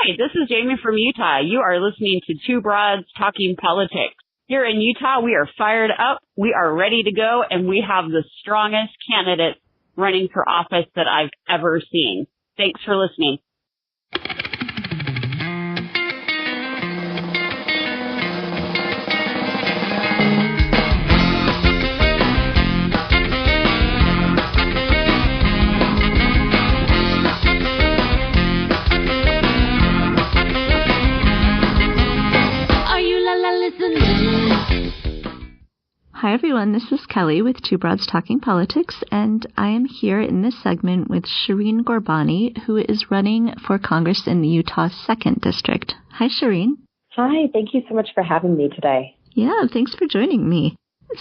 right, this is Jamie from Utah. You are listening to Two Broads Talking Politics. Here in Utah, we are fired up, we are ready to go, and we have the strongest candidates running for office that I've ever seen. Thanks for listening. Hi everyone, this is Kelly with Two Broads Talking Politics, and I am here in this segment with Shireen Ghorbani, who is running for Congress in the Utah 2nd District. Hi Shireen. Hi, thank you so much for having me today. Yeah, thanks for joining me.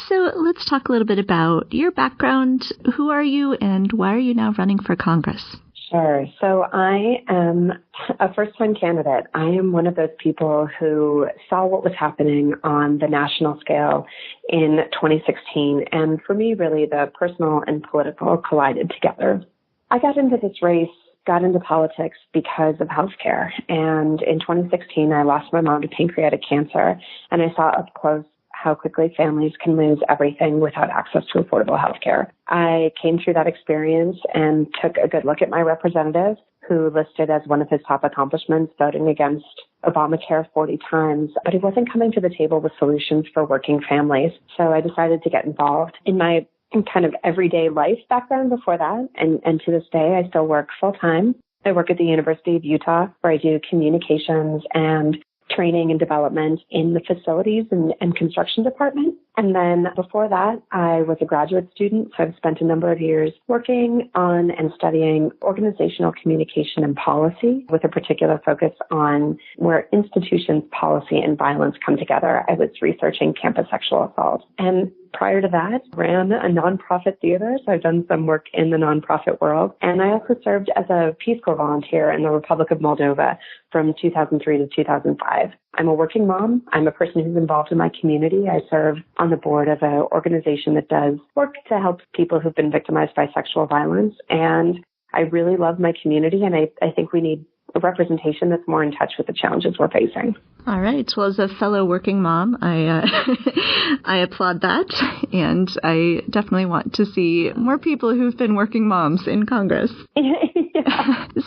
So let's talk a little bit about your background. Who are you and why are you now running for Congress? Sure. So I am a first-time candidate. I am one of those people who saw what was happening on the national scale in 2016. And for me, really, the personal and political collided together. I got into this race, got into politics because of healthcare. And in 2016, I lost my mom to pancreatic cancer, and I saw up close how quickly families can lose everything without access to affordable health care. I came through that experience and took a good look at my representative, who listed as one of his top accomplishments voting against Obamacare 40 times, but he wasn't coming to the table with solutions for working families. So I decided to get involved. In my kind of everyday life background before that, and to this day, I still work full-time. I work at the University of Utah, where I do communications and training and development in the facilities and construction department. And then before that, I was a graduate student, so I've spent a number of years working on and studying organizational communication and policy with a particular focus on where institutions, policy, and violence come together. I was researching campus sexual assault. And prior to that, ran a nonprofit theater, so I've done some work in the nonprofit world. And I also served as a Peace Corps volunteer in the Republic of Moldova from 2003 to 2005. I'm a working mom. I'm a person who's involved in my community. I serve on the board of an organization that does work to help people who've been victimized by sexual violence. And I really love my community, and I think we need a representation that's more in touch with the challenges we're facing. All right. Well, as a fellow working mom, I applaud that, and I definitely want to see more people who've been working moms in Congress. Yeah.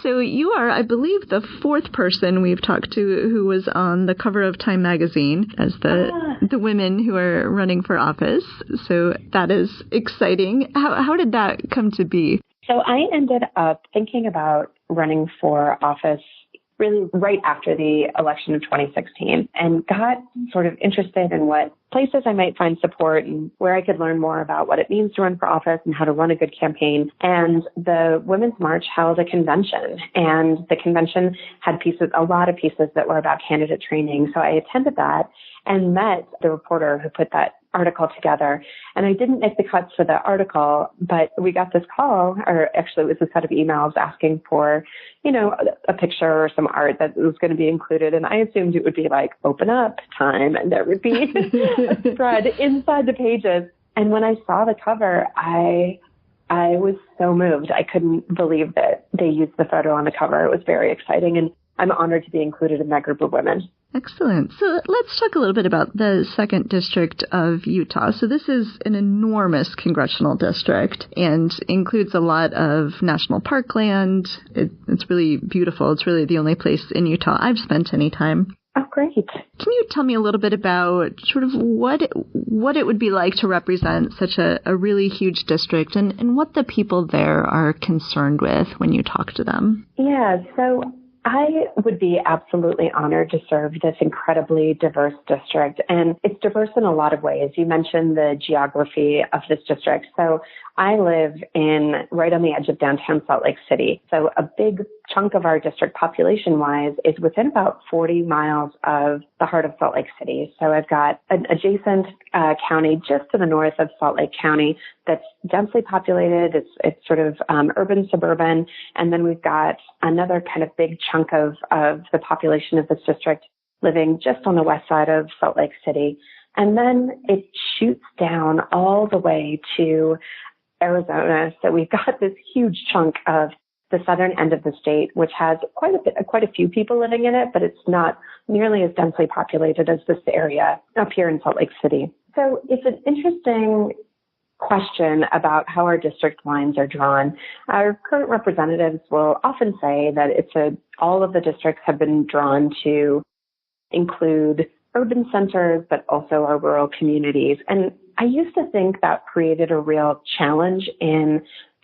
So you are, I believe, the 4th person we've talked to who was on the cover of Time magazine as the women who are running for office. So that is exciting. How did that come to be? So I ended up thinking about running for office really right after the election of 2016 and got sort of interested in what places I might find support and where I could learn more about what it means to run for office and how to run a good campaign. And the Women's March held a convention, and the convention had a lot of pieces that were about candidate training. So I attended that and met the reporter who put that article together. And I didn't make the cuts for the article, but we got this call, or actually it was a set of emails asking for, a picture or some art that was going to be included. And I assumed it would be like open up time and there would be a spread inside the pages. And when I saw the cover, I was so moved. I couldn't believe that they used the photo on the cover. It was very exciting. And I'm honored to be included in that group of women. Excellent. So let's talk a little bit about the 2nd District of Utah. So this is an enormous congressional district and includes a lot of national parkland. It's really beautiful. It's really the only place in Utah I've spent any time. Oh, great. Can you tell me a little bit about sort of what it would be like to represent such a really huge district and what the people there are concerned with when you talk to them? Yeah, so I would be absolutely honored to serve this incredibly diverse district. And it's diverse in a lot of ways. You mentioned the geography of this district. So I live right on the edge of downtown Salt Lake City. So a big chunk of our district population-wise is within about 40 miles of the heart of Salt Lake City. So I've got an adjacent county just to the north of Salt Lake County that's densely populated. It's sort of urban, suburban. And then we've got another kind of big chunk of the population of this district living just on the west side of Salt Lake City. And then it shoots down all the way to Arizona. So we've got this huge chunk of the southern end of the state, which has quite a few people living in it, but it's not nearly as densely populated as this area up here in Salt Lake City. So it's an interesting question about how our district lines are drawn. Our current representatives will often say that all of the districts have been drawn to include urban centers, but also our rural communities. And I used to think that created a real challenge in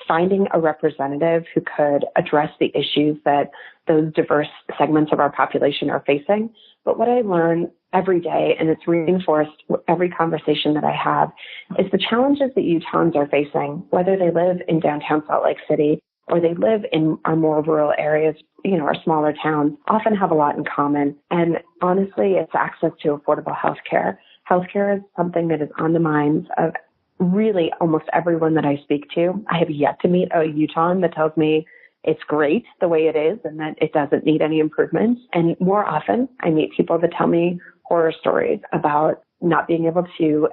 finding a representative who could address the issues that those diverse segments of our population are facing. But what I learn every day, and it's reinforced every conversation that I have, is the challenges that Utahns are facing, whether they live in downtown Salt Lake City or they live in our more rural areas, our smaller towns, often have a lot in common. And honestly, it's access to affordable health care. Healthcare is something that is on the minds of really almost everyone that I speak to. I have yet to meet a Utahn that tells me it's great the way it is and that it doesn't need any improvements. And more often, I meet people that tell me horror stories about not being able to,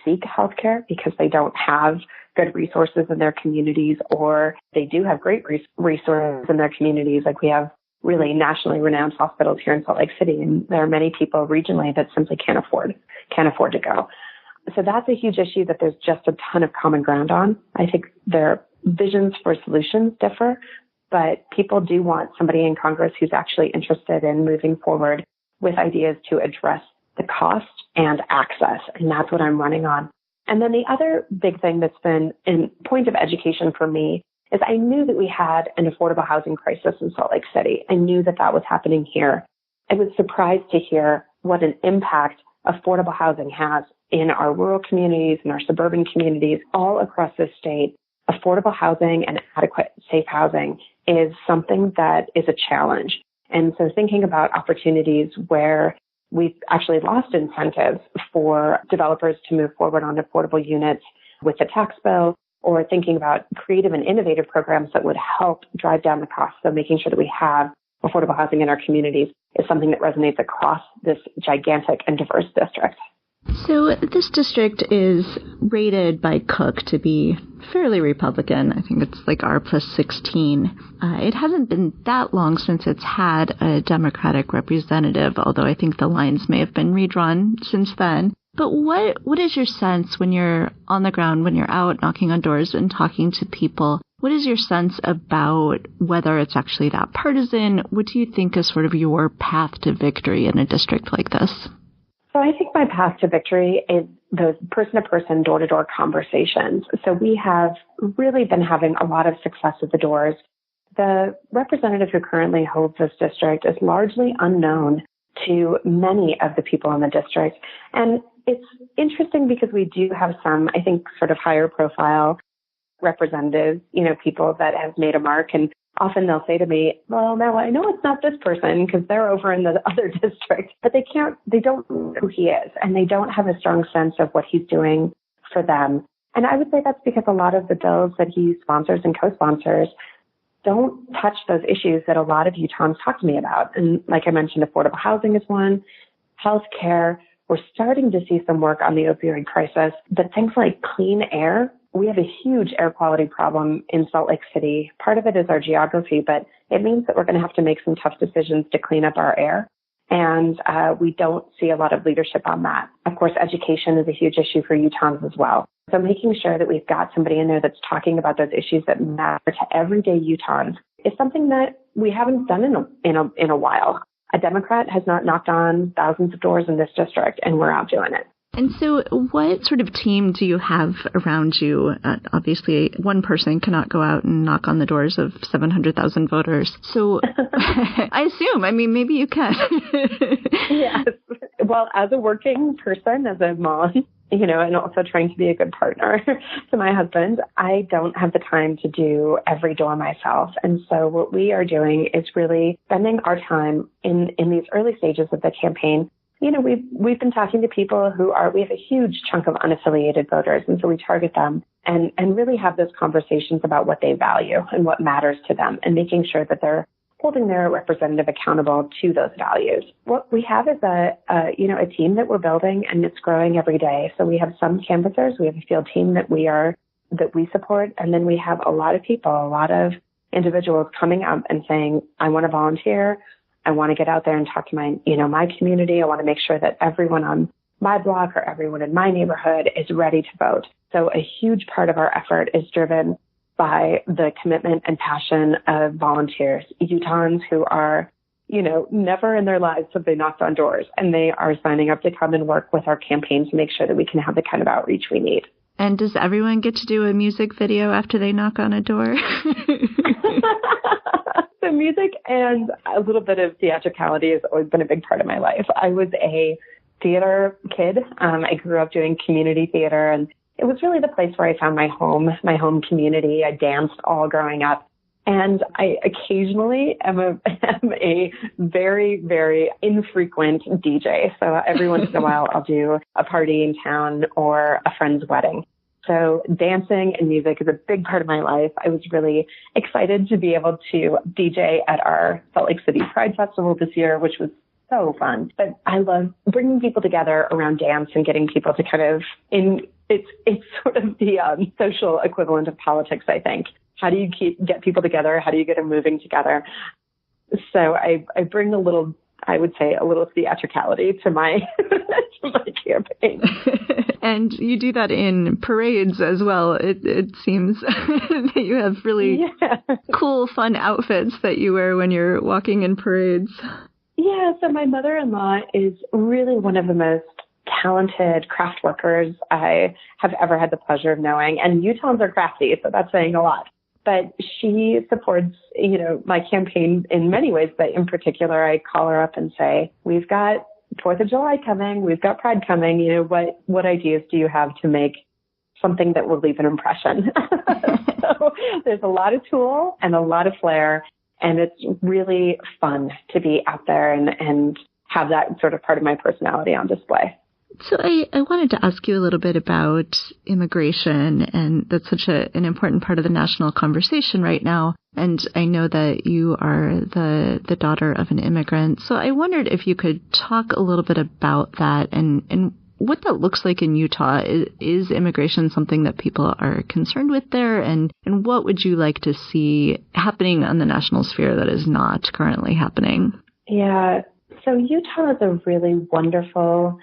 seek healthcare because they don't have good resources in their communities, or they do have great resources in their communities. Like we have really nationally renowned hospitals here in Salt Lake City, and there are many people regionally that simply can't afford to go. So that's a huge issue that there's just a ton of common ground on. I think their visions for solutions differ, but people do want somebody in Congress who's actually interested in moving forward with ideas to address the cost and access. And that's what I'm running on. And then the other big thing that's been a point of education for me is I knew that we had an affordable housing crisis in Salt Lake City. I knew that was happening here. I was surprised to hear what an impact affordable housing has in our rural communities and our suburban communities all across this state. Affordable housing and adequate, safe housing is something that is a challenge. And so thinking about opportunities where we've actually lost incentives for developers to move forward on affordable units with the tax bill, or thinking about creative and innovative programs that would help drive down the cost of making sure that we have affordable housing in our communities is something that resonates across this gigantic and diverse district. So this district is rated by Cook to be fairly Republican. I think it's like R plus 16. It hasn't been that long since it's had a Democratic representative, although I think the lines may have been redrawn since then. But what is your sense when you're on the ground, when you're out knocking on doors and talking to people? What is your sense about whether it's actually that partisan? What do you think is sort of your path to victory in a district like this? So I think my path to victory is those person-to-person, door-to-door conversations. So we have really been having a lot of success at the doors. The representative who currently holds this district is largely unknown to many of the people in the district. And it's interesting because we do have some, I think, sort of higher profile representatives, people that have made a mark. And often they'll say to me, well, now I know it's not this person because they're over in the other district, but they don't know who he is, and they don't have a strong sense of what he's doing for them. And I would say that's because a lot of the bills that he sponsors and co-sponsors don't touch those issues that a lot of Utahns talk to me about. And like I mentioned, affordable housing is one, healthcare. We're starting to see some work on the opioid crisis, but things like clean air. We have a huge air quality problem in Salt Lake City. Part of it is our geography, but it means that we're going to have to make some tough decisions to clean up our air. And we don't see a lot of leadership on that. Of course, education is a huge issue for Utahns as well. So making sure that we've got somebody in there that's talking about those issues that matter to everyday Utahns is something that we haven't done in a while. A Democrat has not knocked on thousands of doors in this district, and we're out doing it. And so what sort of team do you have around you? Obviously, one person cannot go out and knock on the doors of 700,000 voters. So I assume, maybe you can. Yes. Well, as a working person, as a mom, and also trying to be a good partner to my husband, I don't have the time to do every door myself. And so what we are doing is really spending our time in these early stages of the campaign. We've been talking to people we have a huge chunk of unaffiliated voters. And so we target them and really have those conversations about what they value and what matters to them, and making sure that they're holding their representative accountable to those values. What we have is a team that we're building, and it's growing every day. So we have some canvassers, we have a field team that we support, and then we have a lot of people, a lot of individuals coming up and saying, I want to volunteer. I want to get out there and talk to my community. I want to make sure that everyone on my block or everyone in my neighborhood is ready to vote. So a huge part of our effort is driven by the commitment and passion of volunteers, Utahns who are, never in their lives have they knocked on doors, and they are signing up to come and work with our campaign to make sure that we can have the kind of outreach we need. And does everyone get to do a music video after they knock on a door? The music and a little bit of theatricality has always been a big part of my life. I was a theater kid. I grew up doing community theater, and it was really the place where I found my home community. I danced all growing up. And I occasionally am a very, very infrequent DJ. So every once in a while, I'll do a party in town or a friend's wedding. So dancing and music is a big part of my life. I was really excited to be able to DJ at our Salt Lake City Pride Festival this year, which was so fun. But I love bringing people together around dance and getting people to kind of it's sort of the social equivalent of politics, I think. How do you get people together? How do you get them moving together? So I bring a little theatricality to my to my campaign. And you do that in parades as well. It seems that you have really cool, fun outfits that you wear when you're walking in parades. Yeah, so my mother-in-law is really one of the most talented craft workers I have ever had the pleasure of knowing. And Utahns are crafty, so that's saying a lot. But she supports, my campaign in many ways. But in particular, I call her up and say, we've got 4th of July coming. We've got Pride coming. What ideas do you have to make something that will leave an impression? So there's a lot of tool and a lot of flair. And it's really fun to be out there and have that sort of part of my personality on display. So I wanted to ask you a little bit about immigration, and that's such an important part of the national conversation right now. And I know that you are the daughter of an immigrant. So I wondered if you could talk a little bit about that and what that looks like in Utah. Is immigration something that people are concerned with there? And what would you like to see happening on the national sphere that is not currently happening? Yeah. So Utah is a really wonderful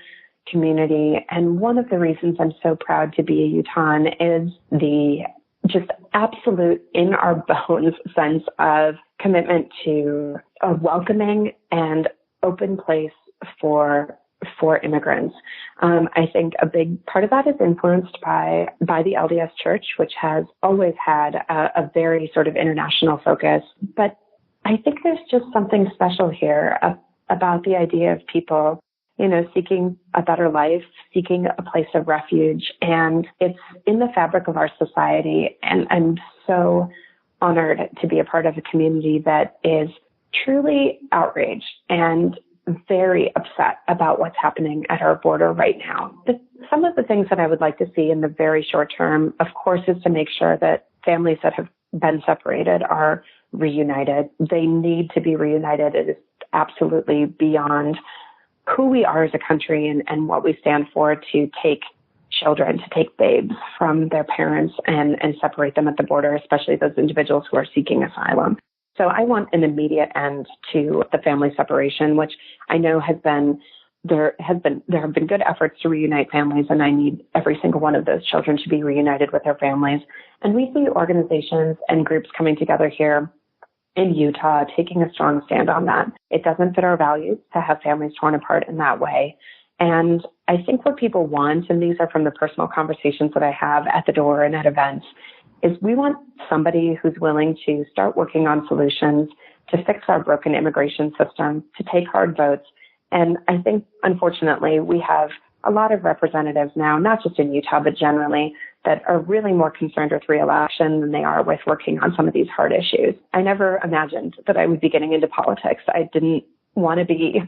community. And one of the reasons I'm so proud to be a Utahn is the just absolute in our bones sense of commitment to a welcoming and open place for immigrants. I think a big part of that is influenced by the LDS Church, which has always had a very sort of international focus. But I think there's just something special here about the idea of people seeking a better life, seeking a place of refuge. And it's in the fabric of our society. And I'm so honored to be a part of a community that is truly outraged and very upset about what's happening at our border right now. But some of the things that I would like to see in the very short term, of course, is to make sure that families that have been separated are reunited. They need to be reunited. It is absolutely beyond who we are as a country and what we stand for to take children, to take babes from their parents and separate them at the border, especially those individuals who are seeking asylum. So I want an immediate end to the family separation, which I know there have been good efforts to reunite families, and I need every single one of those children to be reunited with their families. And we see organizations and groups coming together here in Utah, taking a strong stand on that. It doesn't fit our values to have families torn apart in that way. And I think what people want, and these are from the personal conversations that I have at the door and at events, is we want somebody who's willing to start working on solutions to fix our broken immigration system, to take hard votes. And I think, unfortunately, we have a lot of representatives now, not just in Utah, but generally, that are really more concerned with re-election than they are with working on some of these hard issues. I never imagined that I would be getting into politics. I didn't want to be.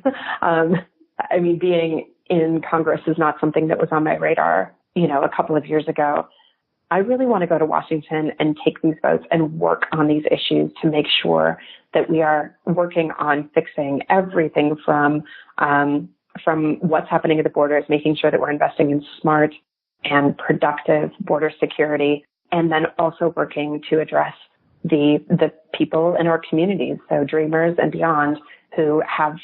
Being in Congress is not something that was on my radar, a couple of years ago. I really want to go to Washington and take these votes and work on these issues to make sure that we are working on fixing everything from what's happening at the borders, making sure that we're investing in smart and productive border security, and then also working to address the people in our communities, so dreamers and beyond, who have